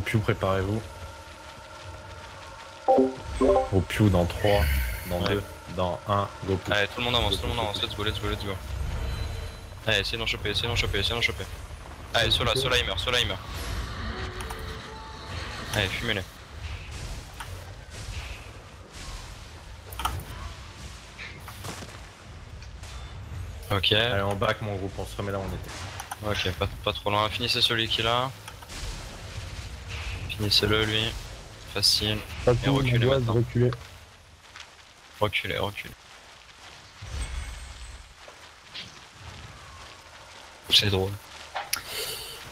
Piu, préparez-vous. Gros Piu dans 3, dans 2, dans 1, go push. Allez, tout le monde avance, let's go. Allez, essayez d'en choper. Allez, ceux-là, ils meurent. Allez, fumez-les. Ok. Allez, on back mon groupe, on se remet là où on était. Ok, pas trop loin. Finissez celui qui est là. Finissez-le, lui. Facile. Pas Et tout, reculez on doit maintenant. reculer. Reculez. C'est drôle.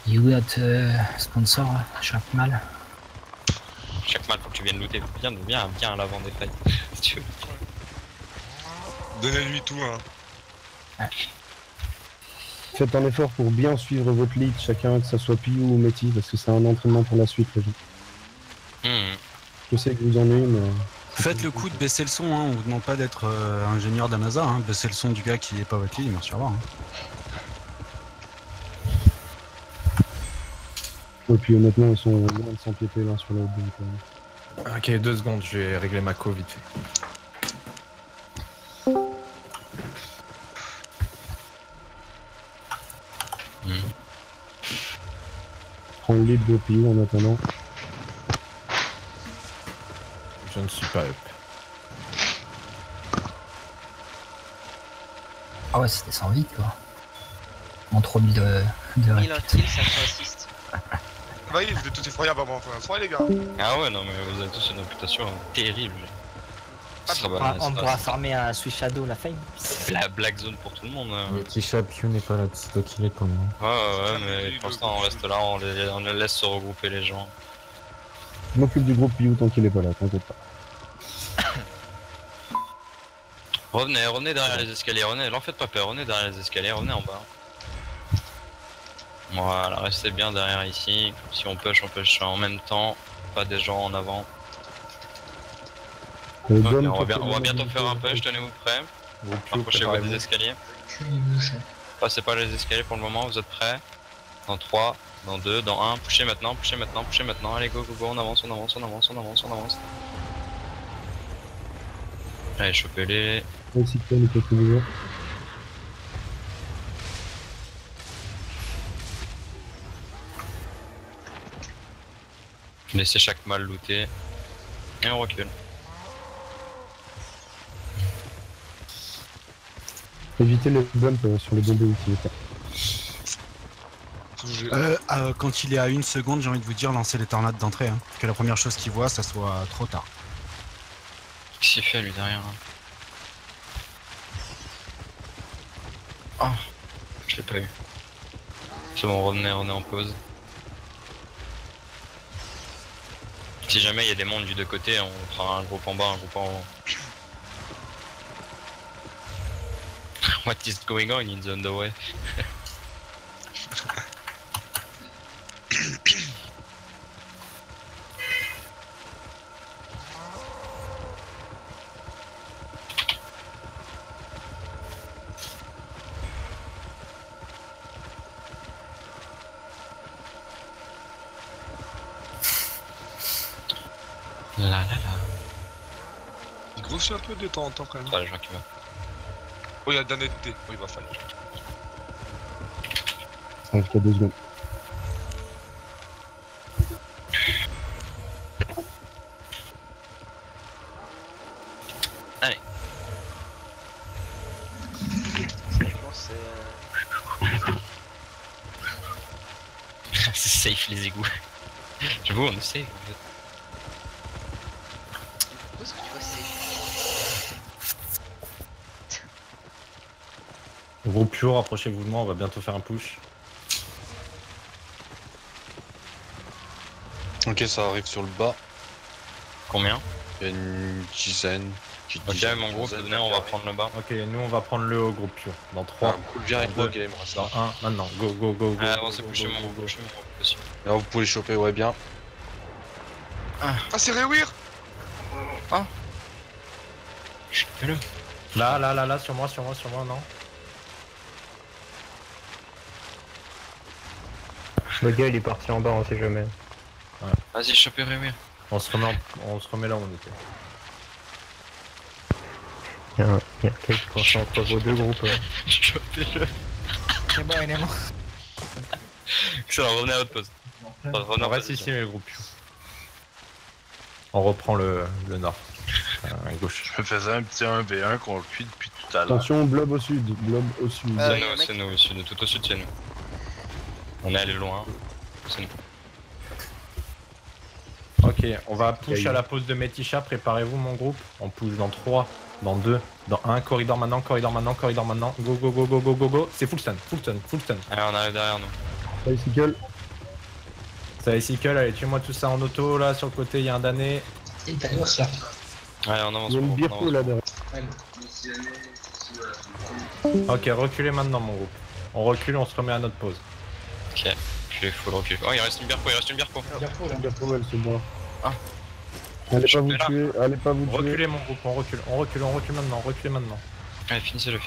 You got sponsor, chaque mal. Chaque mal, faut que tu viennes looter bien à l'avant des failles. Si tu veux. Donnez-lui tout, hein. Ouais. Faites un effort pour bien suivre votre lead, chacun, que ça soit Piu ou Métis, parce que c'est un entraînement pour la suite, les gens. Je sais que vous en avez, mais... Faites le coup de baisser le son, hein. On vous demande pas d'être ingénieur d'ANASA, hein. Baissez le son du gars qui est pas votre lead, merci, au revoir. Hein. Et puis honnêtement, ils sont loin de s'empiéter l'un sur l'autre. Donc, Ok, 2 secondes, je vais régler ma co vite fait. prends le lead de Piu en attendant. Je ne suis pas up. Ah ouais, c'était sans vite quoi. En 3000 de Il répit. a kill, ça assiste. Bah oui, vous êtes tous effroyables avant, enfin, les gars. Ah ouais, non, mais vous avez tous une réputation terrible. On pourra farmer un Swiss Shadow la fame. La black zone pour tout le monde. Le petit chat Piu n'est pas là, c'est toi qui l'es quand même. Ouais, mais pour l'instant on reste là, on les laisse se regrouper les gens. Je m'occupe du groupe Piu tant qu'il est pas là, t'inquiète pas. Revenez derrière les escaliers, n'en faites pas peur, revenez derrière les escaliers, revenez en bas. Voilà, restez bien derrière ici, si on push en même temps, pas des gens en avant. Ok, on va bientôt faire un push, tenez-vous prêts. Approchez-vous des escaliers. Passez pas les escaliers pour le moment, vous êtes prêts. Dans 3, dans 2, dans 1, pushez maintenant, allez go, on avance. Allez, chopez-les. Laissez chaque mal looter. Et on recule. Évitez le bump sur les bombes utilisées. Quand il est à 1 seconde, j'ai envie de vous dire, lancez les tornades d'entrée. Hein, que la première chose qu'il voit, ça soit trop tard. Qu'est-ce qu'il fait lui derrière? Oh, je l'ai pas eu. C'est bon, revenez en pause. Si jamais il y a des mondes du deux côtés, on fera un groupe en bas, un groupe en haut. What is going on in the underway? Il grossit un peu de temps en temps quand même. Ah, les gens qui meurent. Oh, il y a d'honnêteté. Oui, il va falloir. Ça arrive qu'à 2 secondes. Allez. Franchement, C'est safe les égouts. J'avoue, on est safe en fait. Où est-ce que tu vois c'est... Groupe Piu, rapprochez-vous de moi, on va bientôt faire un push. Ok, ça arrive sur le bas. Combien? Il y a une dizaine. Ok, mon groupe, venez, on va prendre le bas. Ok, nous on va prendre le haut, groupe Piu. Dans 3, Viens avec moi, dans Game. 1, maintenant, go. Ah, avancez, poussez mon groupe, aussi. Là, vous pouvez les choper, ouais, bien. Ah, c'est Rewir. Chopez-le. Là, sur moi, non. Le gars il est parti en bas, on sait jamais. Ouais. Vas-y, chopez Rémy. On se remet là où on était. Il y a quelques penchants entre vos deux groupes. Chopez-le. C'est bon, il est mort. Excellent, revenez à votre pause. Revenez On en reste position. ici, mais le groupe Pew. On reprend le nord. À gauche. Je me faisais un petit 1v1 qu'on le cuit depuis tout à l'heure. Attention, blob au sud, blob au sud. C'est nous, au sud, tout au sud, c'est nous. On est allé loin. C'est nous. Ok, on va push à la pause de Metisha, préparez-vous mon groupe. On push dans 3, dans 2, dans 1, corridor maintenant, corridor maintenant, corridor maintenant. Go go go go go go go. C'est full stun, full stun, full stun. Allez, on arrive derrière nous. Bicycle. Ça va cycle, allez tue-moi tout ça en auto, là sur le côté il y a un damné. Il est là. Allez, on avance. Il y a une birko là derrière. Ok, reculez maintenant mon groupe. On recule, on se remet à notre pause. Ok, je full recul. Oh, il reste une birko, Birko, elle se bat. Ah. Allez pas vous Là. tuer, allez pas vous tuer. Reculez mon groupe, on recule maintenant, reculez maintenant. Allez, finissez-le.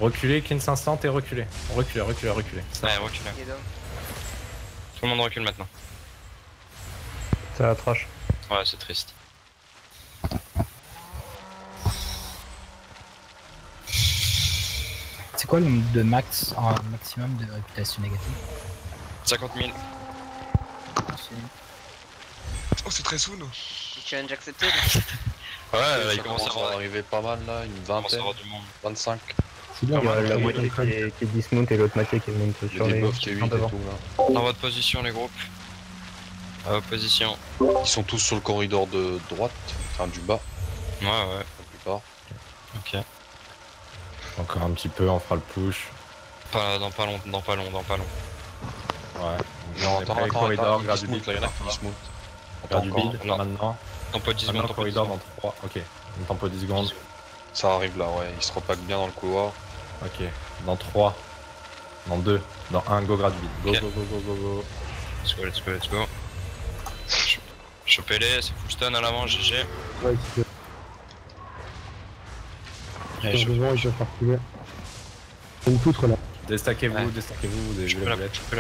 Reculez, Kins instant et reculez. Reculez. Ouais, reculez. Tout le monde recule maintenant. Ça va trash. Ouais, c'est triste. C'est quoi le nombre de max en maximum de réputation négative? 50 000. Oh, c'est très soon. Challenge accepté. Ouais, Ça il commence à à arriver pas mal là, une vingtaine, avoir du monde. 25. C'est bien, Il y a la il moitié qui dismount et l'autre moitié qui monte Il y a sur des les buffs qui est 8 et tout devant. là. Dans votre position, les groupes. À votre position. Ils sont tous sur le corridor de droite, enfin du bas, Ouais. la plupart. Ok. Encore un petit peu, on fera le push. Dans pas long. Ouais. Non, On est attends, prêt, corridor, il grade du smooth bid. là, il y en a qui smooth. Grade du Attends bid, Non. maintenant. Tempo 10 Maintenant secondes, corridor dans 3, ok. On tempo 10 secondes. Ça arrive là, ouais, ils se repackent bien dans le couloir. Ok. Dans 3, dans 2, dans 1, go grade bid. Go Ok. go. Let's go. Chopez-les, c'est full stun à l'avant, GG. Ouais, c'est Allez, sûr. Devant, il va faire couler. Il y a une poutre là. Déstaquez-vous, Ouais. vous avez vu Chopez la la boulette. poutre.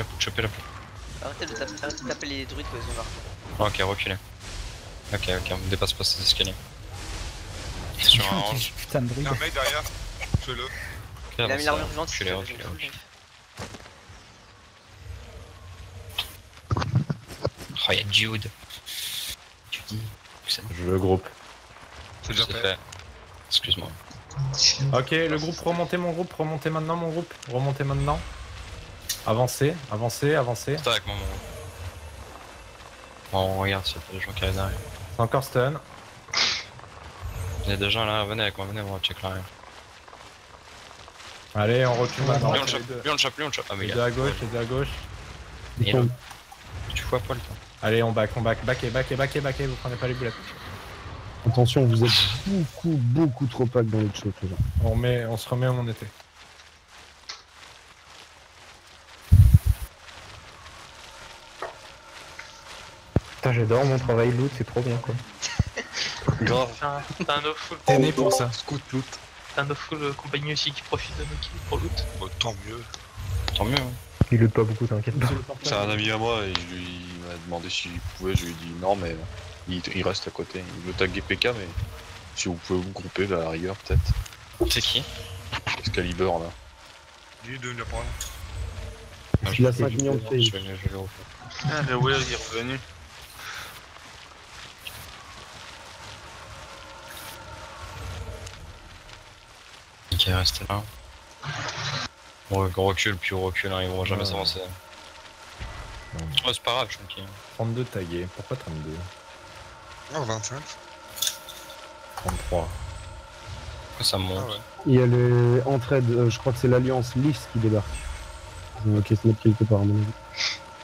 Arrêtez de taper les druides quand ils ont marqué. Ok, reculez. Ok, on dépasse pas ces escaliers. Sur un range. Putain de Il druide. y a un mec derrière. Fais-le. Ok, Il a mis avance, l'armure vivante. reculez. Oh, y'a Jude. Je veux le groupe. C'est déjà C'est fait. fait. Excuse-moi. Ok, le groupe, remontez mon groupe, remontez maintenant mon groupe. Remontez maintenant. Avancez. C'est avec moi, mon. Bon, regarde s'il y a pas des gens qui arrivent derrière. C'est encore stun. Il y a des gens là, venez avec moi, on va check l'arrière. Allez, on recule maintenant. Lui on le chope. Ah, mais Les il deux à gauche, les deux à gauche. Il est là. Tu fous à poil, toi. Allez, on back, backez, vous prenez pas les boulettes. Attention, vous êtes beaucoup trop pack dans le choc là. On se remet où on était. Putain, j'adore mon travail loot, c'est trop bien quoi. Grave. T'as un off full. T'es né pour ça. Scout loot. T'as un off full compagnie aussi qui profite de nos kills pour loot. Bon, tant mieux. Tant mieux, hein. Il loot pas beaucoup, t'inquiète pas. C'est un ami à moi et il m'a demandé s'il pouvait, je lui ai dit non mais il reste à côté. Il veut taguer PK mais si vous pouvez vous grouper à la rigueur peut-être. C'est qui? Excalibur là. Lui de venir par là. Il a 5 millions de Je pays. vais le refaire. Ah, le Will il est revenu. Ok, restez là. On recule, puis on recule, hein, ils vont jamais s'avancer. Oh, c'est pas grave, je suis tranquille. 32 tagués, pourquoi 32? Oh, 25. 33. Pourquoi ça monte? Ah ouais. Il y a les entraides, je crois que c'est l'Alliance Lys qui débarque. Ok, c'est notre quelque part à mon avis.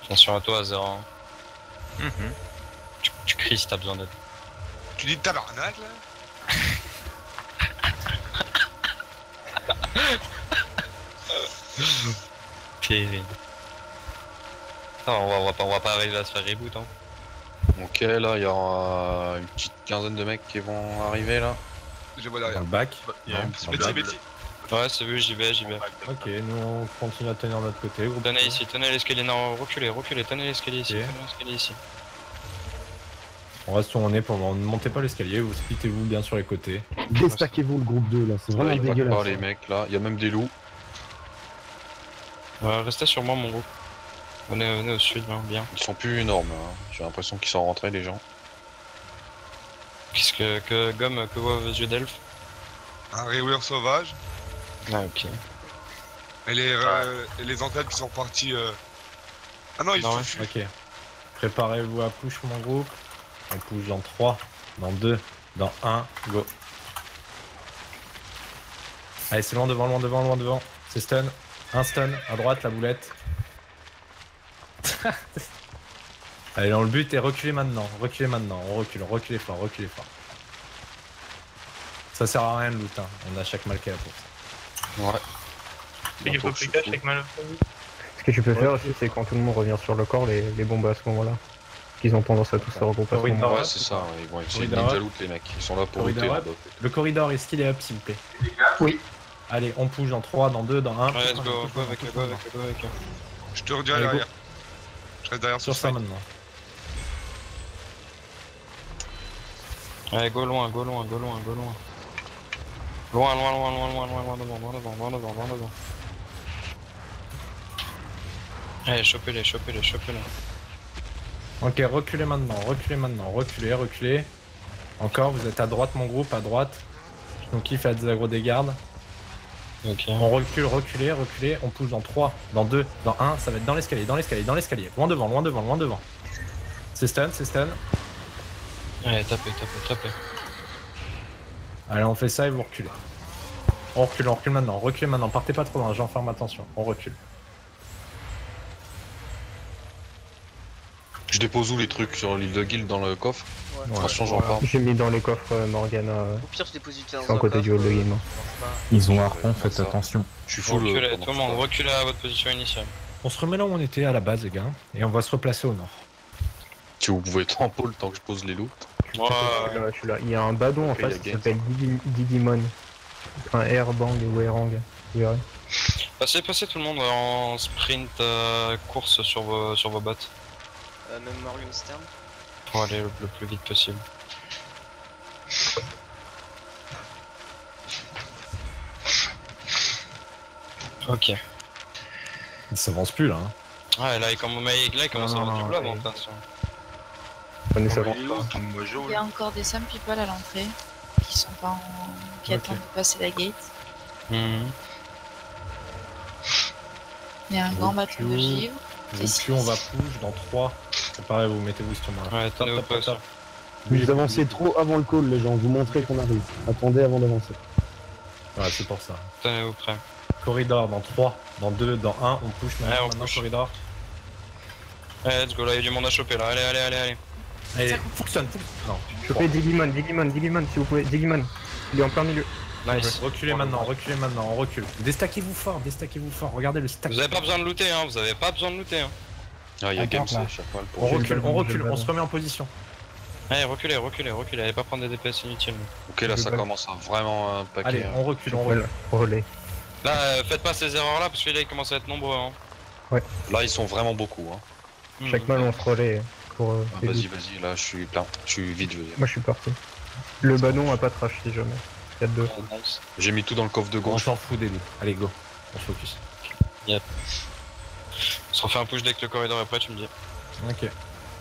Attention à toi, Zera. Tu cries si t'as besoin d'aide. Tu dis tabarnak là? Terrible. On va pas arriver à se faire reboot, hein. Ok là il y aura une petite quinzaine de mecs qui vont arriver là. Je vois Dans derrière. le back. Il y a un petit Betty, blague. Betty. Ouais, c'est vu, j'y vais. Ok, nous on continue à tenir de notre côté. Groupe Tenez ici, tenez l'escalier, non, reculez, tenez l'escalier ici, Ok. tenez l'escalier ici. On reste où on est pour le moment. Ne montez pas l'escalier, vous splittez-vous bien sur les côtés. Déstackez-vous le groupe 2 là, c'est vraiment dégueulasse. Par les mecs là, il y a même des loups. Restez sur moi mon groupe. Venez au sud, hein, bien. Ils sont plus énormes, hein. J'ai l'impression qu'ils sont rentrés les gens. Qu'est-ce que Gomme, que voient vos yeux d'elfe? Un réouilleur sauvage. Ah ok. Et les encades qui sont partis. Ah non, ils sont fuis. Ok. Préparez-vous à push mon groupe. On push dans 3, dans 2, dans 1, go. Allez, c'est loin devant, loin devant, loin devant. C'est stun. Un stun, à droite, la boulette. Allez, dans le but et reculez maintenant. Reculez maintenant. On recule, reculez fort, reculez fort. Ça sert à rien de loot, hein. On a chaque mal qu'il y a pour ça. Ouais. Ce que tu peux faire aussi, c'est quand tout le monde revient sur le corps, les bombes à ce moment-là. Qu'ils ont tendance à tous se regrouper à ce moment-là. Ouais, c'est ça, ils vont essayer de ninja loot les mecs. Ils sont là pour looter. Le corridor, est-ce qu'il est up, s'il vous plaît? Oui. Allez, on push dans 3, dans 2, dans 1. Ouais, let's go, avec. Je te redis derrière. Je reste derrière sur ça maintenant. Allez, go loin. Loin devant. Allez, chopez-les. Ok, reculez maintenant, reculez. Encore, vous êtes à droite mon groupe, à droite. Donc il fait des agro des gardes. Ok. On recule, reculez, on pousse dans 3, dans 2, dans 1, ça va être dans l'escalier. Loin devant. C'est stun. Allez, tapez. Allez, on fait ça et vous reculez. On recule maintenant, partez pas trop loin, j'enferme attention, on recule. Je dépose où les trucs sur l'île de Guild dans le coffre? Ouais. Franchement, j'en parle. J'ai mis dans les coffres Morgana. Au pire, tu déposes du à côté du hall de game. Ils ont harpon, faites attention. Je suis full. Reculez, tout le monde, reculez à votre position initiale. On se remet là où on était à la base les gars, et on va se replacer au nord. Si vous pouvez être en pôle tant que je pose les loots. Je suis là. Il y a un badon en face qui s'appelle Digimon. Un airbang ou airang. Vous verrez. Passez tout le monde en sprint course sur vos bottes. Même Morgenstern. Pour aller le plus vite possible. Ok. Il s'avance plus là. Hein. Ouais, là il commence à avoir du blob en face. Prenez ça. Il y a encore des Sam People à l'entrée qui sont pas qui attendent de passer la gate. Il y a un grand bâton de givre. Plus on va push dans 3. Préparez-vous, mettez-vous sur moi. Ouais, tenez-vous pas ça. Vous avancez trop avant le call les gens, vous montrez qu'on arrive. Attendez avant d'avancer. Ouais, c'est pour ça. Tenez-vous prêts. Corridor dans 3, dans 2, dans 1, on push maintenant, on push. corridor. Allez, let's go, là il y a du monde à choper là, allez. Allez, Fuxon. Non. Chopez Digimon, s'il vous plaît, Digimon. Il est en plein milieu. Nice. Reculez maintenant, on recule. Déstackez-vous fort, regardez le stack. Vous avez pas besoin de looter, hein, Ah, il y a Games à chaque fois. On recule, on se remet en position. Allez, reculez, allez pas prendre des DPS inutilement. Ok, là ça commence à vraiment paquer. Allez, on recule. Relais. Là, faites pas ces erreurs là parce que là ils commencent à être nombreux. Hein. Ouais. Là ils sont vraiment beaucoup. Hein. Chaque mal on se relaie pour. Vas-y, là je suis plein. Je suis vite. Moi je suis parti. Le badon a pas trash si jamais. Il y a 2. J'ai mis tout dans le coffre de gauche. On s'en fout des loups. Allez, go. On focus. Yep. On se refait un push dès que le corridor est prêt, tu me dis. Ok.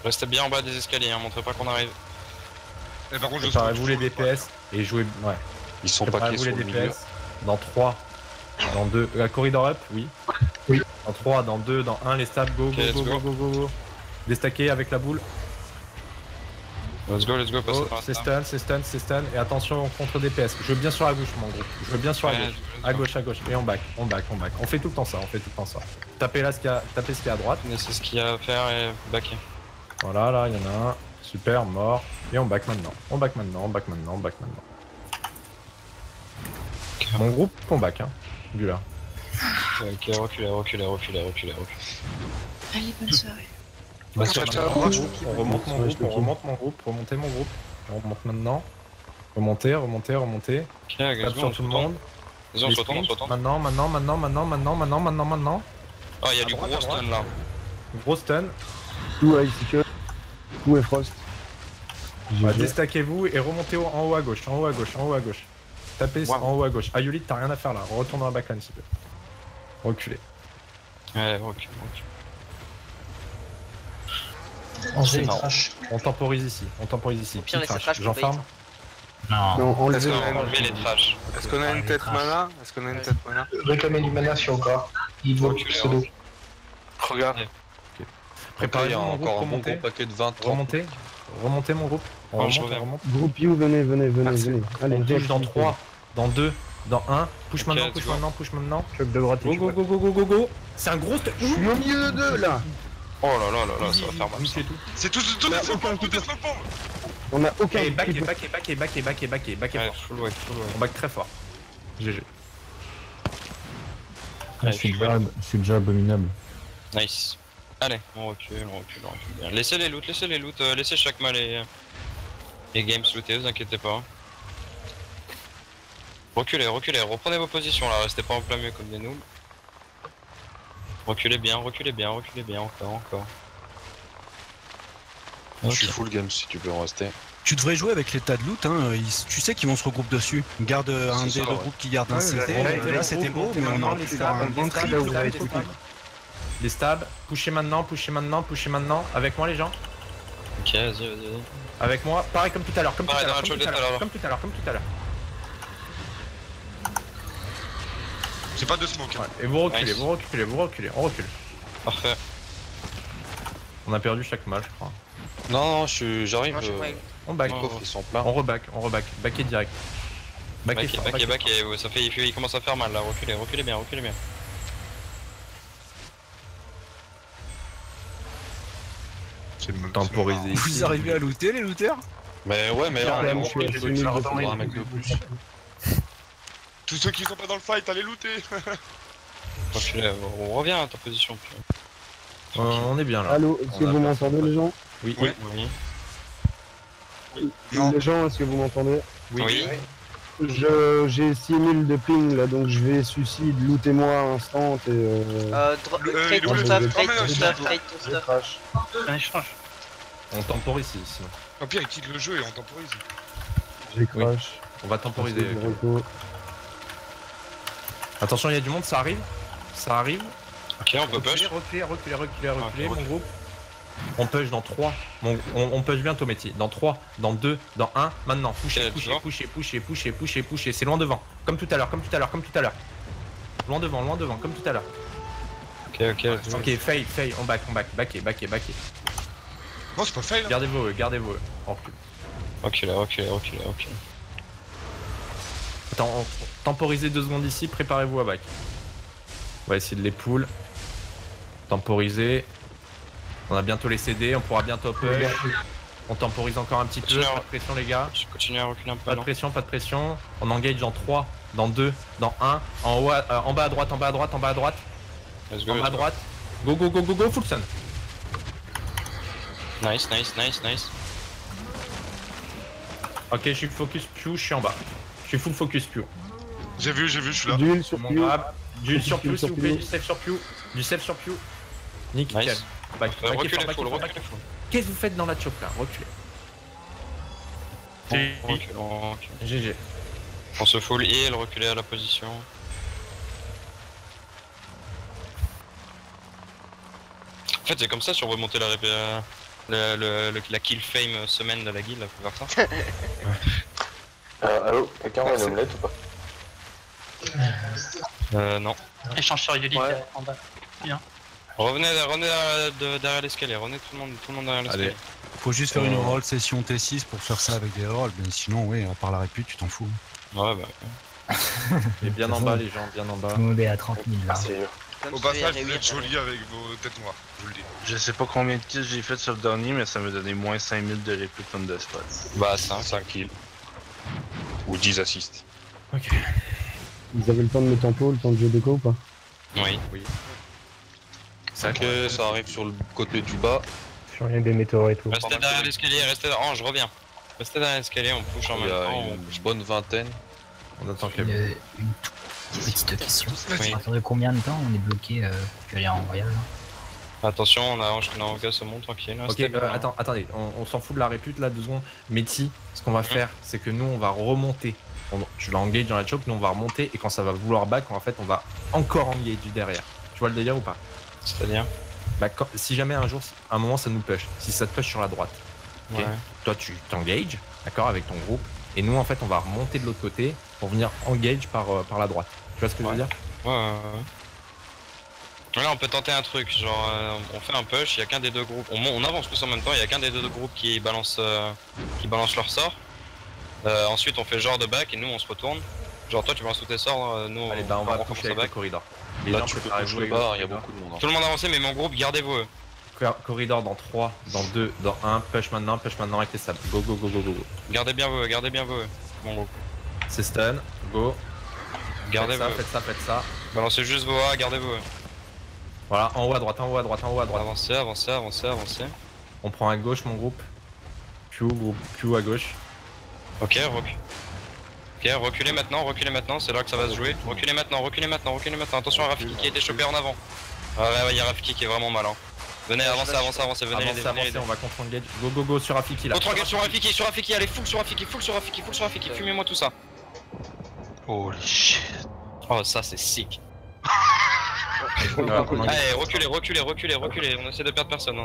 Restez bien en bas des escaliers, hein, montrez pas qu'on arrive. Et par contre, préparez-vous les DPS et jouez. Ouais. Ils sont pas préparez-vous les DPS. Dans 3, dans 2. Corridor up, oui. Dans 3, dans 2, dans 1, les stabs, go. Déstacker avec la boule. Let's go, passez par là. C'est stun. Et attention contre DPS. Je veux bien sur la gauche, mon groupe. À gauche. Et on back. On fait tout le temps ça, Tapez là ce qu'il y a à droite. C'est ce qu'il y a à faire et backer. Voilà, là, il y en a un. Super, mort. Et on back maintenant. Mon groupe, on back, hein. Du là. Ok, reculez. Allez, bonne soirée. On remonte mon groupe, remontez mon groupe. On remonte maintenant. Remontez. Tape sur tout le monde. On se retourne. Maintenant. Oh, il y a du gros stun là. Gros stun. Où est Icicle? Où est Frost? Déstackez-vous et remontez en haut à gauche, en haut à gauche, en haut à gauche. Tapez en haut à gauche. Ayulit, t'as rien à faire là. Retourne dans la backline s'il te plaît. Reculez. Ouais, recule. On temporise ici. Pire, laissez trash. J'enferme. Non, on laisse enlever les trash. Est-ce qu'on a une tête mana? Réclamer du mana sur le corps. Il doit pseudo. Regarde. Préparez encore un bon gros paquet de 20. Remontez mon groupe. On remonte. Groupe You, venez. Allez, on touche dans 3, dans 2, dans 1. Push maintenant. Choc de droite. Go. C'est un gros. Je suis au milieu de là. Oh là, ça va faire mal. C'est tout des snowbombs, On a aucun. Back. On back très fort. GG. Je suis déjà abominable. Nice. Allez, on recule. Bien. Laissez les loots, laissez chaque mal et games looter, vous inquiétez pas. Reculez, reprenez vos positions là, restez pas en plein milieu comme des noobs. Reculez bien, encore. Je suis full game si tu peux en rester. Tu devrais jouer avec les tas de loot, hein. Tu sais qu'ils vont se regrouper dessus. Garde un des deux groupes qui garde un CT. Là c'était beau, mais on a les stabs, poussez maintenant. Avec moi les gens. Ok, vas-y. Avec moi, pareil comme tout à l'heure, comme tout à l'heure. J'ai pas de smoke. Et vous reculez, on recule. Parfait. On a perdu chaque match, je crois. Non, j'arrive. On back, ils sont pleins. on reback. Backer direct. Back, et ça fait, il commence à faire mal là, reculez bien. Temporiser. Vous arrivez à looter les looters? Mais ouais, mais là, je suis un mec de plus. Tous ceux qui sont pas dans le fight, allez looter. Reculez, on revient à ta position. On est bien là. Allô, est-ce que vous m'entendez les gens? Oui. Les gens, est-ce que vous m'entendez? Oui. J'ai 6000 de ping là, donc je vais suicide, lootez-moi instant et trade ton stuff. On temporise ici. Au pire, il quitte le jeu et on temporise. J'ai crash. On va temporiser. Attention, il y a du monde, ça arrive. Ok, on peut push. Reculez, mon groupe. On push dans 3. On push bientôt, Métis. Dans 3, dans 2, dans 1. Maintenant, poussez. C'est loin devant. Comme tout à l'heure. Loin devant, comme tout à l'heure. Ok, fail. On back. Backé. Non, c'est pas fail. Gardez-vous. On recule. Ok. Attends, temporisez 2 secondes ici. Préparez-vous à back. On va essayer de les pull. Temporiser. On a bientôt les CD, on pourra bientôt push. On temporise encore un petit peu, pas de pression les gars. Je continue à reculer un peu. Pas de pression. On engage dans 3, dans 2, dans 1. En bas à droite. Let's go, en bas à droite. Go, full sun. Nice. Ok, je suis focus Pew, je suis en bas. Je suis full focus Pew. J'ai vu, je suis là. Duel sur Pew. Du sur Pew s'il vous plaît, du safe sur Pew. Nickel. Nice. Reculez full. Qu'est-ce que vous faites dans la choke là? Reculez. GG. On se full heal, reculer à la position. En fait, c'est comme ça si on veut monter la kill fame semaine de la guilde, là, faut faire ça. Allô, quelqu'un a une omelette ou pas? Non. Échange sur Yoli en bas. Bien. Revenez derrière l'escalier, revenez tout le monde derrière l'escalier. Faut juste faire une roll session T6 pour faire ça avec des rolls, mais sinon, oui, à part la répute, tu t'en fous. Ouais, bah. Et bien en bas, les gens, bien en bas. Tout le monde est à 30 000 là. Au passage, vous êtes jolis avec vos têtes noires, je vous le dis. Je sais pas combien de kills j'ai fait sur le dernier, mais ça m'a donné moins 5000 de répute on the spot. Bah, 5 kills. Ou 10 assists. Ok. Vous avez le temps de me tempo, le temps de jeu déco ou pas? Oui. Ok, ça arrive sur le côté du bas. Je suis rien des météores et tout. Restez derrière l'escalier, Oh, je reviens. Restez derrière l'escalier, on push en même temps. Il y a une bonne vingtaine. On attend que Une petite question. À partir de combien de temps on est bloqué? Tu aller en royal là? Attention, on arrange qu'on a en gaz au monde tranquille. Ok, attendez, on s'en fout de la répute là 2 secondes. Métis, ce qu'on va faire, c'est que nous on va remonter. Tu l'as engage dans la choke, nous on va remonter et quand ça va vouloir back, en fait on va encore engage du derrière. Tu vois le délire ou pas? C'est-à-dire bah, si jamais un jour, à un moment ça nous push, si ça te push sur la droite, okay, toi tu t'engages, d'accord, avec ton groupe, et nous en fait on va remonter de l'autre côté pour venir engage par la droite. Tu vois ce que je veux dire? Ouais. Là on peut tenter un truc, genre on fait un push, il y a qu'un des deux groupes, on avance tous en même temps, il y a qu'un des deux groupes qui balance leur sort. Ensuite on fait genre de back et nous on se retourne. Genre toi tu balances tous tes sorts, nous allez, on va coucher avec le corridor. Là tu peux toucher le bar, il y a beaucoup de monde. Tout le monde avancé mais mon groupe gardez-vous. Corridor dans 3, dans 2, dans 1, push maintenant avec tes sables. Go. Gardez bien vous, mon groupe. C'est stun, go. Gardez-vous. Faites ça. Balancez juste vos A, gardez-vous. Voilà, en haut à droite. Avancez. On prend à gauche mon groupe. Q à gauche. Ok, reculez maintenant, c'est là que ça va se jouer. Reculez maintenant. Attention à Rafiki qui a été chopé en avant. Ouais, il y a Rafiki qui est vraiment mal. Venez, avancez, venez, on va contre engage. Go sur Rafiki là. Contre engage sur Rafiki, allez, full sur Rafiki, fumez-moi tout ça. Holy shit. Oh, ça c'est sick. Allez, reculez, on essaie de perdre personne.